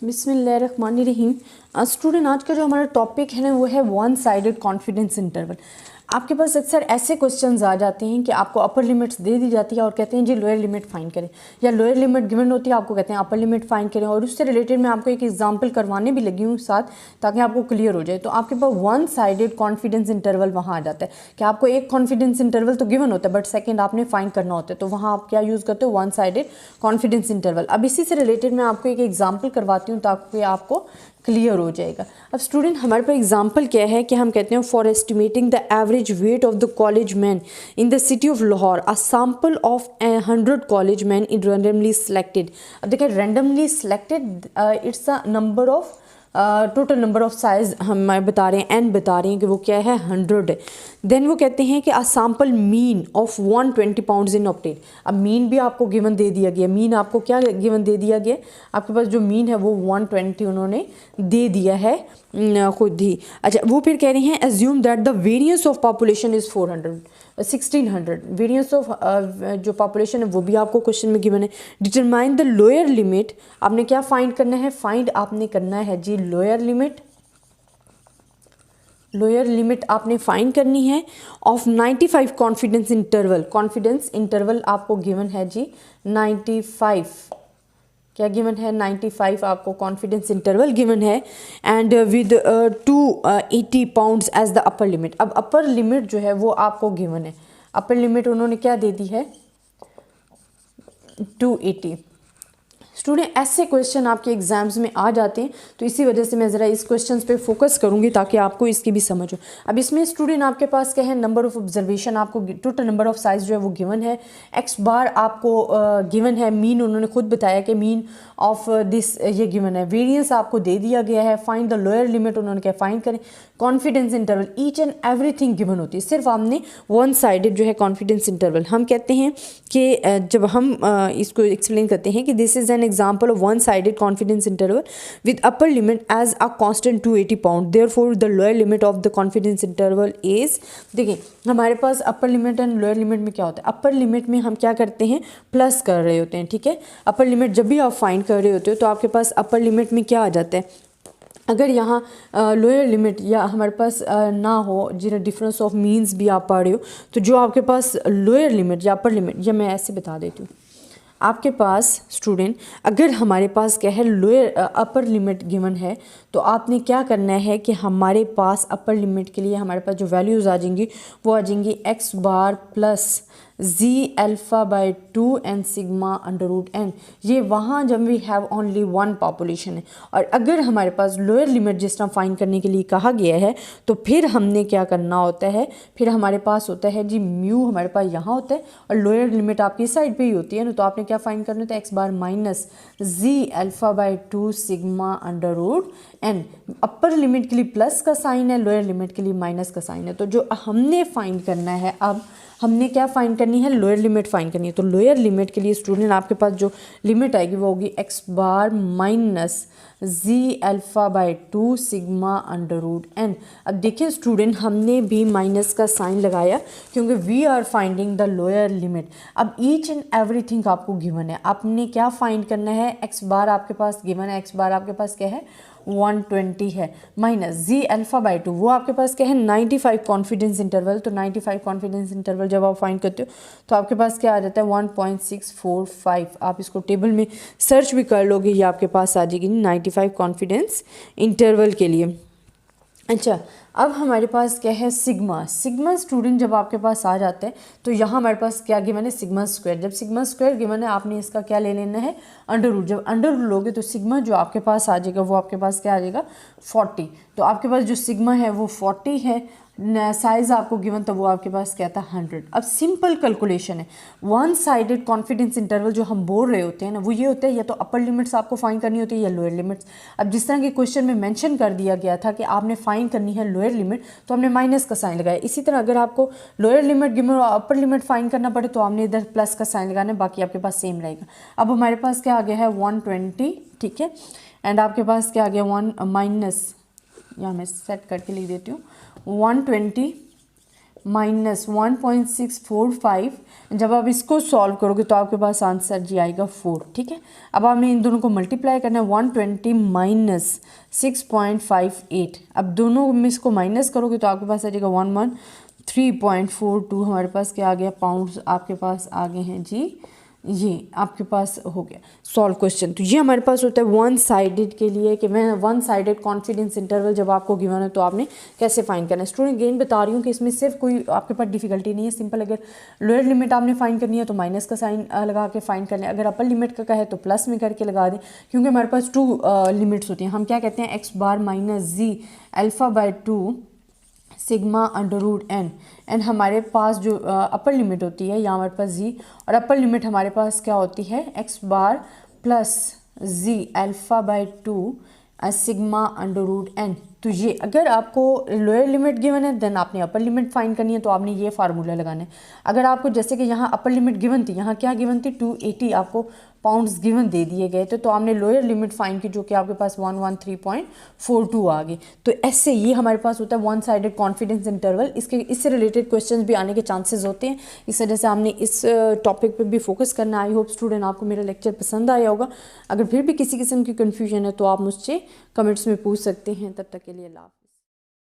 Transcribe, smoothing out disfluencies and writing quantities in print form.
बिस्मिल्लाहिर्रहमानिर्रहीम। स्टूडेंट, आज का जो हमारा टॉपिक है ना वो है वन साइडेड कॉन्फिडेंस इंटरवल। आपके पास अक्सर ऐसे क्वेश्चंस आ जाते हैं कि आपको अपर लिमिट्स दे दी जाती है और कहते हैं जी लोअर लिमिट फाइंड करें, या लोअर लिमिट गिवन होती है आपको कहते हैं अपर लिमिट फाइंड करें। और उससे रिलेटेड मैं आपको एक एग्जांपल करवाने भी लगी हूँ साथ, ताकि आपको क्लियर हो जाए। तो आपके पास वन साइडेड कॉन्फिडेंस इंटरवल वहाँ आ जाता है कि आपको एक कॉन्फिडेंस इंटरवल तो गिवन होता है बट सेकेंड आपने फाइंड करना होता है, तो वहाँ आप क्या यूज़ करते हो, वन साइडेड कॉन्फिडेंस इंटरवल। अब इसी से रिलेटेड मैं आपको एक एग्जाम्पल करवाती हूँ ताकि आपको क्लियर हो जाएगा। अब स्टूडेंट, हमारे पास एग्जांपल क्या है कि हम कहते हैं for estimating the average weight of the college man in the city of Lahore a sample of 100 college man in randomly selected. अब देखिए randomly selected it's a number of total number of size हम बता रहे हैं, N बता रहे हैं कि वो क्या है 100 है। देन वो कहते हैं कि a sample mean of 120 pounds in opted. अब मीन भी आपको गिवन दे दिया गया, मीन आपको क्या गिवन दे दिया गया, आपके पास जो मीन है वो 120 उन्होंने दे दिया है खुद ही। अच्छा, वो फिर कह रहे हैं assume that the variance of population is 1600 variance of जो पॉपुलेशन है वो भी आपको क्वेश्चन में गिवन है। डिटरमाइन द लोअर लिमिट, आपने क्या फाइंड करना है, फाइंड आपने करना है जी लोअर लिमिट, लोअर लिमिट आपने फाइंड करनी है of 95 confidence interval. Confidence interval आपको गिवन है जी 95, क्या गिवन है 95 आपको कॉन्फिडेंस इंटरवल गिवन है, and with 280 pounds as the upper limit. अब अपर लिमिट जो है वो आपको गिवन है, अपर लिमिट उन्होंने क्या दे दी है 280। स्टूडेंट, ऐसे क्वेश्चन आपके एग्जाम्स में आ जाते हैं, तो इसी वजह से मैं ज़रा इस क्वेश्चंस पे फोकस करूंगी ताकि आपको इसकी भी समझ हो। अब इसमें स्टूडेंट आपके पास क्या है, नंबर ऑफ ऑब्जर्वेशन आपको टोटल नंबर ऑफ साइज जो है वो गिवन है, एक्स बार आपको गिवन है, मीन उन्होंने खुद बताया कि मीन ऑफ दिस ये गिवन है, वेरियंस आपको दे दिया गया है, फाइंड द लोअर लिमिट उन्होंने क्या फाइंड करें, confidence interval, each and everything given होती है। सिर्फ हमने वन साइडेड जो है कॉन्फिडेंस इंटरवल, हम कहते हैं कि जब हम इसको एक्सप्लेन करते हैं कि this is an example of one sided confidence interval with upper limit as a constant 280 pound, therefore the lower limit of the confidence interval is. देखिए हमारे पास upper limit and lower limit में क्या होता है, अपर लिमिट में हम क्या करते हैं प्लस कर रहे होते हैं, ठीक है। अपर लिमिट जब भी आप फाइंड कर रहे होते हो तो आपके पास अपर लिमिट में क्या आ जाता है, अगर यहाँ लोअर लिमिट या हमारे पास ना हो, जिन्हें डिफरेंस ऑफ मीन्स भी आप पढ़ रहे हो, तो जो आपके पास लोअर लिमिट या अपर लिमिट, या मैं ऐसे बता देती हूँ आपके पास स्टूडेंट, अगर हमारे पास क्या है लोअर अपर लिमिट गिवन है, तो आपने क्या करना है कि हमारे पास अपर लिमिट के लिए हमारे पास जो वैल्यूज़ आ जाएंगी वो आ जाएंगी X bar plus Z alpha by 2 and sigma under root N. ये वहाँ जब we have only one population है, और अगर हमारे पास लोअर लिमिट जिस तरह फाइंड करने के लिए कहा गया है तो फिर हमने क्या करना होता है, फिर हमारे पास होता है जी म्यू हमारे पास यहाँ होता है और लोअर लिमिट आपकी साइड पे ही होती है ना, तो आपने क्या फाइंड करना होता है X bar minus Z alpha by 2 sigma under root N. Upper limit के लिए प्लस का साइन है, लोअर लिमिट के लिए माइनस का साइन है। तो जो हमने फाइंड करना है, अब हमने क्या फाइंड करनी है, लोअर लिमिट फाइंड करनी है। तो लोअर लिमिट के लिए स्टूडेंट आपके पास जो लिमिट आएगी वो होगी X bar minus Z alpha by 2 sigma under root N. अब देखिए स्टूडेंट, हमने भी माइनस का साइन लगाया क्योंकि we are finding the lower limit. अब ईच एंड एवरीथिंग आपको गिवन है, आपने क्या फाइंड करना है, एक्स बार आपके पास गिवन है, एक्स बार आपके पास क्या है 120 है, माइनस जी अल्फ़ा बाई 2 वो आपके पास क्या है 95 कॉन्फिडेंस इंटरवल। तो 95 कॉन्फिडेंस इंटरवल जब आप फाइंड करते हो तो आपके पास क्या आ जाता है 1.645। आप इसको टेबल में सर्च भी कर लोगे, ये आपके पास आ जाएगी 95 कॉन्फिडेंस इंटरवल के लिए। अच्छा, अब हमारे पास क्या है सिग्मा। सिग्मा स्टूडेंट जब आपके पास आ जाता है तो यहाँ हमारे पास क्या गिवन है सिग्मा स्क्वायर। जब सिग्मा स्क्वायर गिवन है आपने इसका क्या ले लेना है अंडर रूट। जब अंडर रूट लोगे तो सिग्मा जो आपके पास आ जाएगा वो आपके पास क्या आ जाएगा 40। तो आपके पास जो सिग्मा है वो 40 है, साइज आपको गिवन तो वो आपके पास क्या था 100। अब सिंपल कैलकुलेशन है, वन साइडेड कॉन्फिडेंस इंटरवल जो हम बोल रहे होते हैं ना वो ये होता है या तो अपर लिमिट्स आपको फाइंड करनी होती है या लोअर लिमिट्स। अब जिस तरह के क्वेश्चन में मेंशन कर दिया गया था कि आपने फाइंड करनी है लोअर लिमिट तो हमने माइनस का साइन लगाया। इसी तरह अगर आपको लोअर लिमिट गिवन और अपर लिमिट फाइंड करना पड़े तो आपने इधर प्लस का साइन लगाना है, बाकी आपके पास सेम रहेगा। अब हमारे पास क्या आ गया है 120, ठीक है, एंड आपके पास क्या आ गया 1 माइनस, यहाँ मैं सेट करके लिख देती हूँ 120 माइनस 1.645, जब आप इसको सॉल्व करोगे तो आपके पास आंसर जी आएगा 4। ठीक है, अब आपने इन दोनों को मल्टीप्लाई करना है, 120 माइनस 6.58। अब दोनों में इसको माइनस करोगे तो आपके पास आ जाएगा 113.42। हमारे पास क्या आ गया, पाउंड्स आपके पास आ गए हैं जी, ये आपके पास हो गया सॉल्व क्वेश्चन। तो ये हमारे पास होता है वन साइडेड के लिए कि मैं वन साइडेड कॉन्फिडेंस इंटरवल जब आपको गिवन है तो आपने कैसे फाइंड करना है। स्टूडेंट गेन बता रही हूँ कि इसमें सिर्फ कोई आपके पास डिफिकल्टी नहीं है, सिंपल। अगर लोअर लिमिट आपने फाइंड करनी है तो माइनस का साइन लगा के फाइंड करना है, अगर अपर लिमिट का कहे तो प्लस में करके लगा दें, क्योंकि हमारे पास 2 लिमिट्स होती हैं। हम क्या कहते हैं, X bar minus Z alpha by 2 sigma under root N. And हमारे पास जो अपर लिमिट होती है यहाँ हमारे पास जी, और अपर लिमिट हमारे पास क्या होती है, X bar plus Z alpha by 2 sigma under root N. तो ये अगर आपको लोअर लिमिट गिवन है देन आपने अपर लिमिट फाइंड करनी है, तो आपने ये फार्मूला लगाना है। अगर आपको जैसे कि यहाँ अपर लिमिट गिवन थी, यहाँ क्या गिवन थी, 280 आपको पाउंड्स गिवन दे दिए गए थे, तो आपने लोअर लिमिट फाइंड की जो कि आपके पास 113.42 आ गई। तो ऐसे ये हमारे पास होता है वन साइडेड कॉन्फिडेंस इंटरवल। इससे रिलेटेड क्वेश्चंस भी आने के चांसेस होते हैं, इस वजह से हमने इस टॉपिक पे भी फोकस करना। आई होप स्टूडेंट आपको मेरा लेक्चर पसंद आया होगा। अगर फिर भी किसी किस्म की कन्फ्यूजन है तो आप मुझसे कमेंट्स में पूछ सकते हैं। तब तक के लिए लाभ।